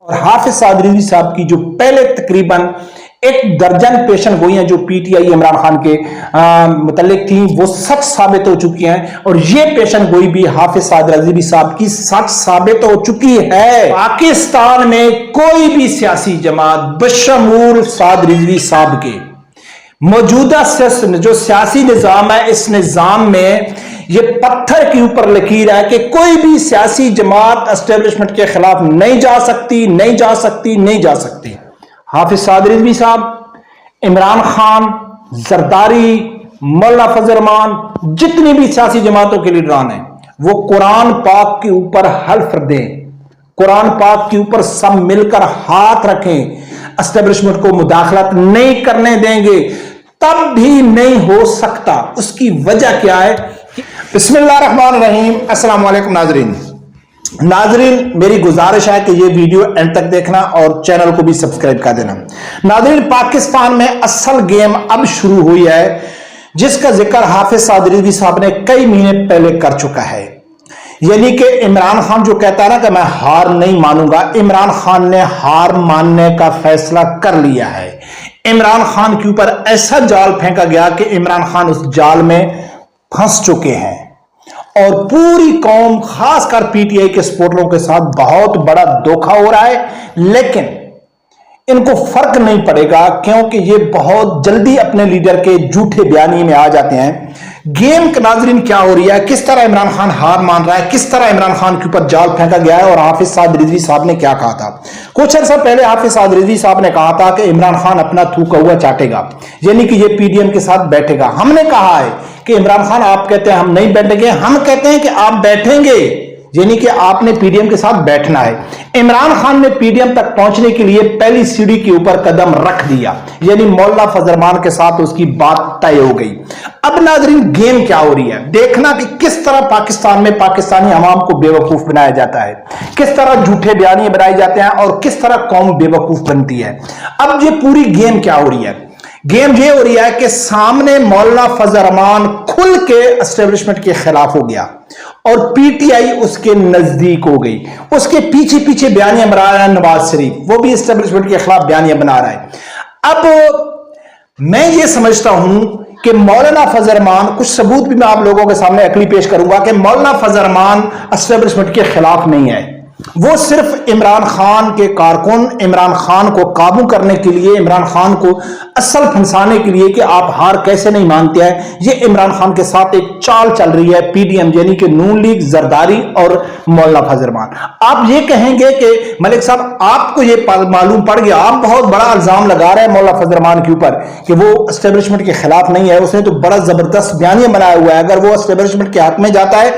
اور حافظ سعد رضوی صاحب کی جو پہلے تقریباً 1 درجن پیشن گوئیاں جو P T I Imran Khan کے متعلق تھیں وہ سچ ثابت ہو چکی ہیں، اور یہ پیشن گوئی بھی حافظ سعد رضوی صاحب کی سچ ثابت ہو چکی ہے۔ پاکستان میں کوئی بھی سیاسی جماعت بشمول سعد رضوی صاحب کے موجودہ جو سیاسی نظام ہے، اس نظام میں یہ پتھر کے اوپر لکیر ہے کہ کوئی بھی سیاسی جماعت اسٹیبلشمنٹ کے خلاف نہیں جا سکتی۔ حافظ سعد رضوی صاحب، عمران خان، زرداری، مولانا فضل الرحمان، جتنی بھی سیاسی جماعتوں کے لیڈران ہیں، وہ قرآن پاک کے اوپر حلف دیں، قرآن پاک کے اوپر سب مل کر ہاتھ رکھیں، اسٹیبلشمنٹ کو مداخلت نہیں کرنے دیں گے، تب بھی نہیں ہو سکتا۔ اس کی وجہ کیا ہے؟ بسم اللہ الرحمن الرحیم۔ السلام علیکم ناظرین، میری گزارش ہے کہ یہ ویڈیو اینڈ تک دیکھنا اور چینل کو بھی سبسکرائب کر دینا۔ ناظرین، پاکستان میں اصل گیم اب شروع ہوئی ہے، جس کا ذکر حافظ سعد رضوی صاحب نے کئی مہینے پہلے کر چکا ہے۔ یعنی کہ عمران خان جو کہتا ہے نا کہ میں ہار نہیں مانوں گا، عمران خان نے ہار ماننے کا فیصلہ کر لیا ہے۔ عمران خان کے اوپر ایسا جال پھینکا گیا کہ عمران خان اس جال میں پھنس چکے ہیں، اور پوری قوم خاص کر پی ٹی آئی کے سپورٹروں کے ساتھ بہت بڑا دھوکہ ہو رہا ہے، لیکن ان کو فرق نہیں پڑے گا کیونکہ یہ بہت جلدی اپنے لیڈر کے جھوٹے بیانی میں آ جاتے ہیں۔ گیم کے ناظرین کیا ہو رہی ہے، کس طرح عمران خان ہار مان رہا ہے، کس طرح عمران خان کے اوپر جال پھینکا گیا ہے، اور حافظ سعد رضوی صاحب نے کیا کہا تھا۔ کچھ عرصہ پہلے حافظ سعد رضوی صاحب نے کہا تھا کہ عمران خان اپنا تھوکا ہوا چاٹے گا، یعنی کہ یہ پی ڈی ایم کے ساتھ بیٹھے گا۔ ہم نے کہا ہے کہ عمران خان آپ کہتے ہیں ہم نہیں بیٹھیں گے، ہم کہتے ہیں کہ آپ بیٹھیں گے، یعنی کہ آپ نے پی ڈی ایم کے ساتھ بیٹھنا ہے۔ عمران خان نے پی ڈی ایم تک پہنچنے کے لیے پہلی سیڑھی کے اوپر قدم رکھ دیا، یعنی مولانا فضل الرحمان کے ساتھ اس کی بات طے ہو گئی۔ اب ناظرین، گیم کیا ہو رہی ہے، دیکھنا کہ کس طرح پاکستان میں پاکستانی عوام کو بے وقوف بنایا جاتا ہے، کس طرح جھوٹے بیانیے بنائے جاتے ہیں، اور کس طرح قوم بے وقوف بنتی ہے۔ اب یہ پوری گیم کیا ہو رہی ہے؟ گیم یہ ہو رہی ہے کہ سامنے مولانا فضل الرحمان کھل کے اسٹیبلشمنٹ کے خلاف ہو گیا، اور پی ٹی آئی اس کے نزدیک ہو گئی، اس کے پیچھے بیانیاں بنا رہا ہے نواز شریف، وہ بھی اسٹیبلشمنٹ کے خلاف بیانیاں بنا رہا ہے۔ اب میں یہ سمجھتا ہوں کہ مولانا فضل الرحمان، کچھ ثبوت بھی میں آپ لوگوں کے سامنے عقلی پیش کروں گا کہ مولانا فضل الرحمان اسٹیبلشمنٹ کے خلاف نہیں ہے، وہ صرف عمران خان کے کارکن، عمران خان کو قابو کرنے کے لیے، عمران خان کو اصل پھنسانے کے لیے کہ آپ ہار کیسے نہیں مانتے ہیں، یہ عمران خان کے ساتھ ایک چال چل رہی ہے پی ڈی ایم، یعنی کہ نون لیگ، زرداری اور مولانا فضل الرحمان۔ آپ یہ کہیں گے کہ ملک صاحب آپ کو یہ معلوم پڑ گیا، آپ بہت بڑا الزام لگا رہے ہیں مولانا فضل الرحمان کے اوپر کہ وہ اسٹیبلشمنٹ کے خلاف نہیں ہے، اس نے تو بڑا زبردست بیانیہ بنایا ہوا ہے، اگر وہ اسٹیبلشمنٹ کے حق میں جاتا ہے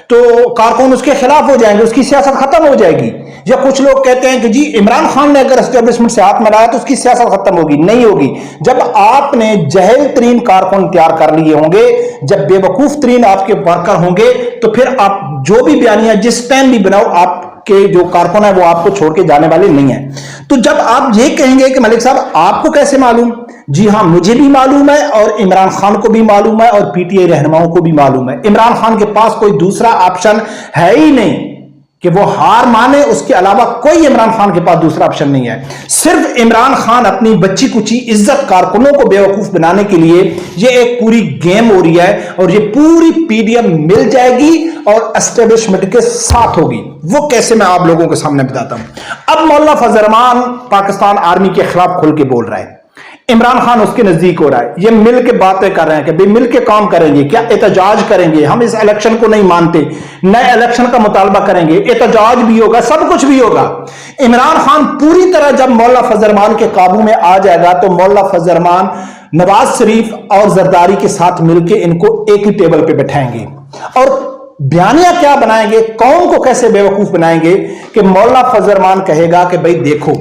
تو کارکن اس کے خلاف ہو جائیں گے، اس کی سیاست ختم ہو جائے گی۔ یا کچھ لوگ کہتے ہیں کہ جی عمران خان نے اگر اسٹیبلشمنٹ سے ہاتھ ملایا تو اس کی سیاست ختم ہوگی، نہیں ہوگی۔ جب آپ نے جاہل ترین کارکن تیار کر لیے ہوں گے، جب بے وقوف ترین آپ کے ورکر ہوں گے، تو پھر آپ جو بھی بیانیاں جس ٹائم بھی بناؤ، آپ کے جو کارکن ہیں وہ آپ کو چھوڑ کے جانے والے نہیں ہیں۔ تو جب آپ یہ کہیں گے کہ ملک صاحب آپ کو کیسے معلوم، جی ہاں مجھے بھی معلوم ہے، اور عمران خان کو بھی معلوم ہے، اور پی ٹی آئی رہنماؤں کو بھی معلوم ہے۔ عمران خان کے پاس کوئی دوسرا آپشن ہے ہی نہیں کہ وہ ہار مانے، اس کے علاوہ کوئی عمران خان کے پاس دوسرا آپشن نہیں ہے۔ صرف عمران خان اپنی بچی کچی عزت کارکنوں کو بے وقوف بنانے کے لیے یہ ایک پوری گیم ہو رہی ہے، اور یہ پوری پی ڈی ایم مل جائے گی اور اسٹیبلشمنٹ کے ساتھ ہوگی۔ وہ کیسے میں آپ لوگوں کے سامنے بتاتا ہوں۔ اب مولانا فضل الرحمان پاکستان آرمی کے خلاف کھل کے بول رہا ہے، عمران خان اس کے نزدیک ہو رہا ہے، یہ مل کے باتیں کر رہے ہیں کہ بھئی مل کے کام کریں گے، کیا احتجاج کریں گے، ہم اس الیکشن کو نہیں مانتے، نئے الیکشن کا مطالبہ کریں گے، احتجاج بھی ہوگا، سب کچھ بھی ہوگا۔ عمران خان پوری طرح جب مولانا فضل الرحمان کے قابو میں آ جائے گا تو مولانا فضل الرحمان نواز شریف اور زرداری کے ساتھ مل کے ان کو ایک ہی ٹیبل پہ بٹھائیں گے، اور بیانیاں کیا بنائیں گے، قوم کو کیسے بے وقوف بنائیں گے کہ مولانا فضل الرحمان کہے گا کہ بھئی دیکھو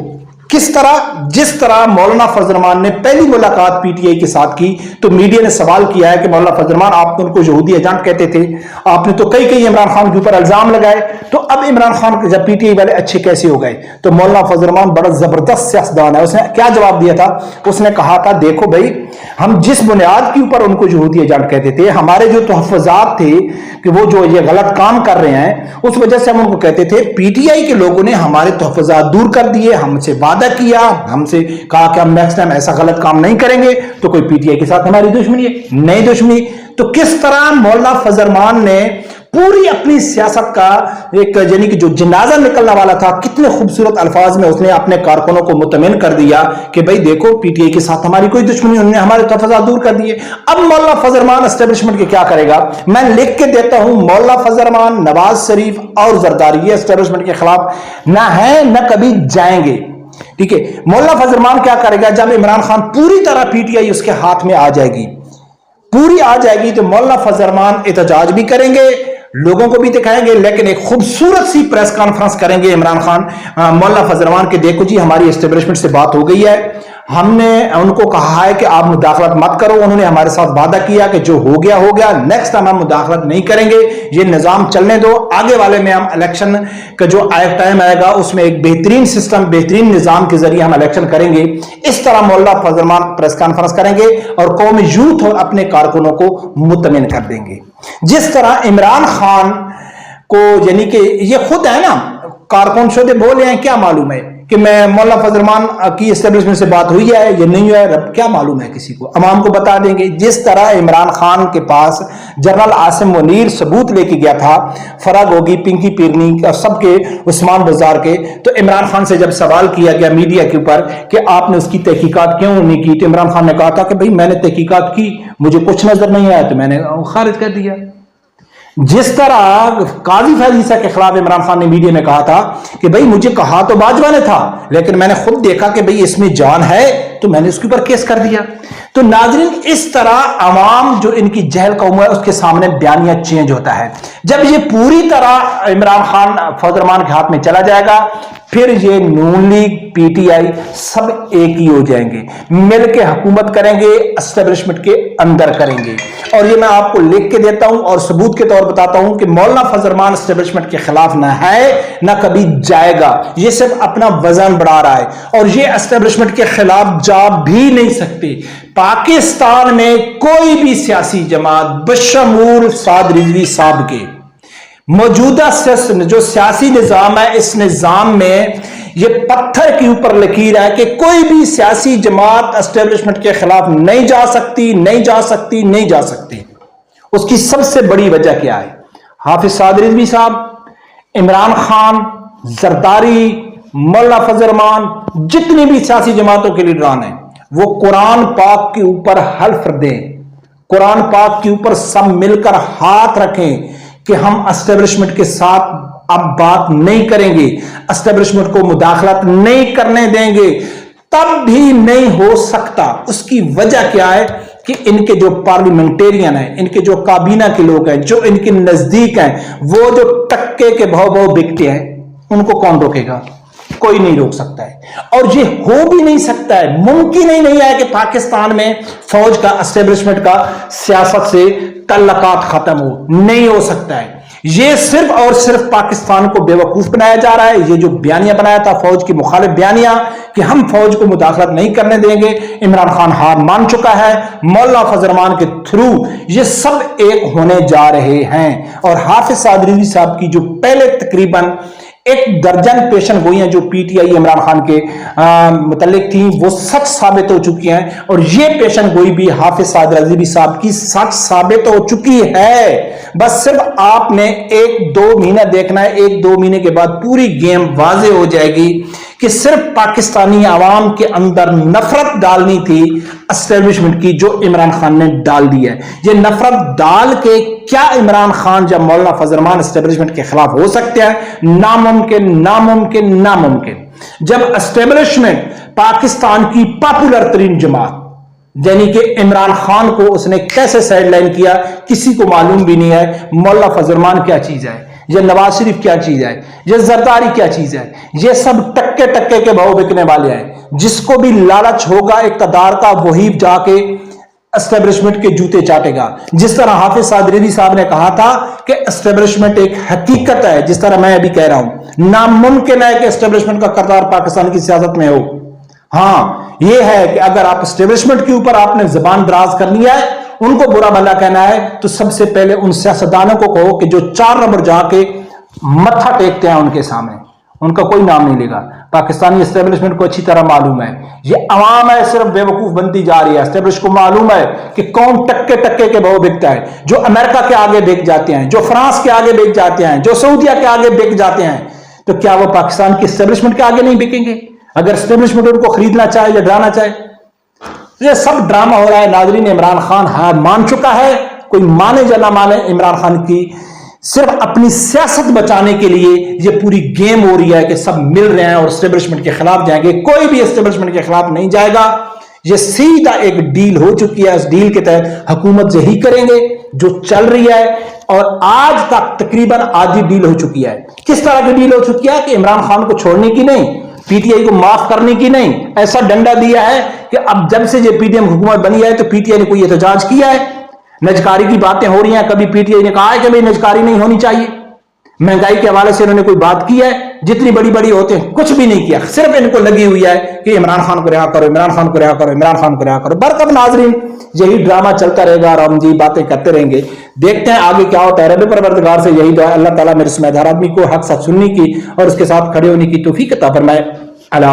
کس طرح؟ جس طرح مولانا فضل الرحمان نے پہلی ملاقات پی ٹی آئی کے ساتھ کی تو میڈیا نے سوال کیا ہے کہ مولانا فضل الرحمان آپ تو ان کو یہودی ایجنٹ کہتے تھے، آپ نے تو کئی عمران خان کے اوپر الزام لگائے، تو اب عمران خان جب پی ٹی آئی والے اچھے کیسے ہو گئے؟ تو مولانا فضل الرحمان بڑا زبردست سیاستدان ہے، اس نے کیا جواب دیا تھا؟ اس نے کہا تھا دیکھو بھائی، ہم جس بنیاد کے اوپر ان کو یہودی ایجنٹ کہتے تھے، ہمارے جو تحفظات تھے کہ وہ جو یہ غلط کام کر رہے ہیں اس وجہ سے ہم ان کو کہتے تھے، پی ٹی آئی کے لوگوں نے ہمارے تحفظات دور کر دیے، ہم سے وعدہ کیا، ہم سے کہا کہ ہم نیکسٹ ٹائم ایسا غلط کام نہیں کریں گے، تو کوئی پی ٹی آئی کے ساتھ ہماری دشمنی ہے؟ نہیں دشمنی۔ تو کس طرح مولانا فضل الرحمان نے پوری اپنی سیاست کا ایک یعنی کہ جو جنازہ نکلنا والا تھا، کتنے خوبصورت الفاظ میں اس نے اپنے کارکنوں کو مطمئن کر دیا کہ بھائی دیکھو پی ٹی آئی کے ساتھ ہماری کوئی دشمنی، انہوں نے ہمارے تحفظات دور کر دیے۔ اب مولانا فضل الرحمان اسٹیبلشمنٹ کے کیا کرے گا؟ میں لکھ کے دیتا ہوں، مولانا فضل الرحمان، نواز شریف اور زرداری یہ اسٹیبلشمنٹ کے خلاف نہ ہیں نہ کبھی جائیں گے، ٹھیک ہے؟ مولانا فضل الرحمان کیا کرے گا؟ جب عمران خان پوری طرح پی ٹی آئی اس کے ہاتھ میں آ جائے گی، پوری آ جائے گی، تو مولانا فضل الرحمان احتجاج بھی کریں گے، لوگوں کو بھی دکھائیں گے، لیکن ایک خوبصورت سی پریس کانفرنس کریں گے عمران خان مولانا فضل الرحمان کہ دیکھو جی ہماری اسٹیبلشمنٹ سے بات ہو گئی ہے، ہم نے ان کو کہا ہے کہ آپ مداخلت مت کرو، انہوں نے ہمارے ساتھ وعدہ کیا کہ جو ہو گیا ہو گیا، نیکسٹ ٹائم ہم مداخلت نہیں کریں گے، یہ نظام چلنے دو، آگے والے میں ہم الیکشن کا جو ٹائم آئے گا اس میں ایک بہترین سسٹم، بہترین نظام کے ذریعے ہم الیکشن کریں گے۔ اس طرح مولانا فضل الرحمان پریس کانفرنس کریں گے اور قومی یوتھ اور اپنے کارکنوں کو مطمئن کر دیں گے۔ جس طرح عمران خان کو یعنی کہ یہ خود ہے نا کارکن شدے بولے ہیں، کیا معلوم ہے کہ میں مولانا فضل الرحمان کی اسٹیبلشمنٹ سے بات ہوئی ہے یا نہیں ہے، رب کیا معلوم ہے کسی کو، عوام کو بتا دیں گے۔ جس طرح عمران خان کے پاس جنرل عاصم منیر ثبوت لے کے گیا تھا، فرا گوگی، پنکی پیرنی اور سب کے، عثمان بزار کے، تو عمران خان سے جب سوال کیا گیا میڈیا کے اوپر کہ آپ نے اس کی تحقیقات کیوں نہیں کی، تو عمران خان نے کہا تھا کہ بھئی میں نے تحقیقات کی، مجھے کچھ نظر نہیں آیا تو میں نے خارج کر دیا۔ جس طرح قاضی فیض عیسیٰ کے خلاف عمران خان نے میڈیا میں کہا تھا کہ بھئی مجھے کہا تو باجوہ نے تھا لیکن میں نے خود دیکھا کہ بھئی اس میں جان ہے تو میں نے اس کے اوپر کیس کر دیا۔ تو ناظرین اس طرح عوام جو ان کی جہل قوم ہے اس کے سامنے بیانیہ چینج ہوتا ہے۔ جب یہ پوری طرح عمران خان فضل الرحمان کے ہاتھ میں چلا جائے گا پھر یہ نون لیگ، پی ٹی آئی سب ایک ہی ہو جائیں گے، مل کے حکومت کریں گے، اسٹیبلشمنٹ کے اندر کریں گے۔ اور یہ میں آپ کو لکھ کے دیتا ہوں اور ثبوت کے طور بتاتا ہوں کہ مولانا فضل الرحمان اسٹیبلشمنٹ کے خلاف نہ ہے نہ کبھی جائے گا، یہ صرف اپنا وزن بڑھا رہا ہے اور یہ اسٹیبلشمنٹ کے خلاف جا بھی نہیں سکتے۔ پاکستان میں کوئی بھی سیاسی جماعت بشمول سعد رضوی صاحب کے موجودہ جو سیاسی نظام ہے، اس نظام میں یہ پتھر کے اوپر لکیر ہے کہ کوئی بھی سیاسی جماعت اسٹیبلشمنٹ کے خلاف نہیں جا سکتی، نہیں جا سکتی، نہیں جا سکتی۔ اس کی سب سے بڑی وجہ کیا ہے؟ حافظ سعد رضوی صاحب، عمران خان، زرداری، مولانا فضل الرحمان، جتنی بھی سیاسی جماعتوں کے لیڈران ہیں، وہ قرآن پاک کے اوپر حلف دیں، قرآن پاک کے اوپر سب مل کر ہاتھ رکھیں کہ ہم اسٹیبلشمنٹ کے ساتھ اب بات نہیں کریں گے، اسٹیبلشمنٹ کو مداخلت نہیں کرنے دیں گے، تب بھی نہیں ہو سکتا۔ اس کی وجہ کیا ہے کہ ان کے جو پارلیمنٹیرین ہیں، ان کے جو کابینہ کے لوگ ہیں، جو ان کے نزدیک ہیں، وہ جو ٹکے کے بھاؤ بکتے ہیں، ان کو کون روکے گا؟ کوئی نہیں روک سکتا ہے، اور یہ ہو بھی نہیں سکتا ہے، ممکن ہی نہیں ہے کہ پاکستان میں فوج کا، اسٹیبلشمنٹ کا سیاست سے تعلقات ختم ہو، نہیں ہو سکتا ہے۔ یہ صرف اور صرف پاکستان کو بے وقوف بنایا جا رہا ہے۔ یہ جو بیانیہ بنایا تھا فوج کی مخالف بیانیہ کہ ہم فوج کو مداخلت نہیں کرنے دیں گے، عمران خان ہار مان چکا ہے، مولانا فضل الرحمان کے تھرو یہ سب ایک ہونے جا رہے ہیں۔ اور حافظ سعد رضوی صاحب کی جو پہلے تقریباً 1 درجن پیشن گوئیاں جو P T I Imran Khan کے متعلق تھیں وہ سچ ثابت ہو چکی ہیں، اور یہ پیشن گوئی بھی حافظ سعد رضوی صاحب کی سچ ثابت ہو چکی ہے۔ بس صرف آپ نے 1-2 مہینہ دیکھنا ہے، 1-2 مہینے کے بعد پوری گیم واضح ہو جائے گی کہ صرف پاکستانی عوام کے اندر نفرت ڈالنی تھی اسٹیبلشمنٹ کی، جو عمران خان نے ڈال دی ہے۔ یہ نفرت ڈال کے کیا عمران خان جب مولانا فضل الرحمان اسٹیبلشمنٹ کے خلاف ہو سکتے ہیں؟ ناممکن، ناممکن، ناممکن۔ جب اسٹیبلشمنٹ پاکستان کی پاپولر ترین جماعت یعنی کہ عمران خان کو اس نے کیسے سائیڈ لائن کیا کسی کو معلوم بھی نہیں ہے۔ مولانا فضل الرحمان کیا چیز ہے؟ یہ نواز شریف کیا چیز ہے، یہ زرداری کیا چیز ہے، یہ سب ٹکے ٹکے کے بھاؤ بکنے والے ہیں. جس کو بھی لالچ ہوگا اقتدار کا وہی جا کے اسٹیبلشمنٹ کے جوتے چاٹے گا. جس طرح حافظ سعد رضوی صاحب نے کہا تھا کہ اسٹیبلشمنٹ ایک حقیقت ہے، جس طرح میں ابھی کہہ رہا ہوں ناممکن ہے کہ اسٹیبلشمنٹ کا کردار پاکستان کی سیاست میں ہو. ہاں یہ ہے کہ اگر آپ اسٹیبلشمنٹ کے اوپر آپ نے زبان دراز کرنی ہے، ان کو برا بھلا کہنا ہے، تو سب سے پہلے ان سیاستدانوں کو کہو کہ جو 4 نمبر جا کے متھا ٹیکتے ہیں ان کے سامنے، ان کا کوئی نام نہیں لے گا. پاکستانی اسٹیبلشمنٹ کو اچھی طرح معلوم ہے یہ عوام ہے صرف بے وقوف بنتی جا رہی ہے. اسٹیبلش کو معلوم ہے کہ کون ٹکے ٹکے کے بھاؤ بکتا ہے، جو امریکہ کے آگے بک جاتے ہیں، جو فرانس کے آگے بک جاتے ہیں، جو سعودیہ کے آگے بک جاتے ہیں، تو کیا وہ پاکستان کی اسٹیبلشمنٹ کے آگے نہیں بکیں گے اگر اسٹیبلشمنٹ ان کو خریدنا چاہے یا ڈرانا چاہے؟ یہ سب ڈرامہ ہو رہا ہے. ناظرین عمران خان ہار مان چکا ہے، کوئی مانے یا نہ مانے عمران خان کی صرف اپنی سیاست بچانے کے لیے یہ پوری گیم ہو رہی ہے کہ سب مل رہے ہیں اور اسٹیبلشمنٹ کے خلاف جائیں گے. کوئی بھی اسٹیبلشمنٹ کے خلاف نہیں جائے گا. یہ سیدھا ایک ڈیل ہو چکی ہے، اس ڈیل کے تحت حکومت یہی کریں گے جو چل رہی ہے، اور آج تک تقریباً آدھی ڈیل ہو چکی ہے. کس طرح کی ڈیل ہو چکی ہے کہ عمران خان کو چھوڑنے کی نہیں، پی ٹی آئی کو معاف کرنے کی نہیں. ایسا ڈنڈا دیا ہے کہ اب جب سے یہ پی ٹی ایم حکومت بنی ہے تو پی ٹی آئی نے کوئی احتجاج کیا ہے؟ نجکاری کی باتیں ہو رہی ہیں، کبھی پی ٹی آئی نے کہا ہے کہ بھئی نجکاری نہیں ہونی چاہیے؟ مہنگائی کے حوالے سے انہوں نے کوئی بات کی ہے؟ جتنی بڑی بڑی ہوتے ہیں کچھ بھی نہیں کیا. صرف ان کو لگی ہوئی ہے کہ عمران خان کو رہا کرو، عمران خان کو رہا کرو، عمران خان کو رہا کرو. برکت ناظرین یہی ڈرامہ چلتا رہے گا اور ہم جی باتیں کرتے رہیں گے. دیکھتے ہیں آگے کیا ہوتا ہے. رب پروردگار سے یہی دعا ہے اللہ تعالیٰ میرے سمیت ہر آدمی کو حق ساتھ سننے کی اور اس کے ساتھ کھڑے ہونے کی توفیق عطا فرمائے. اللہ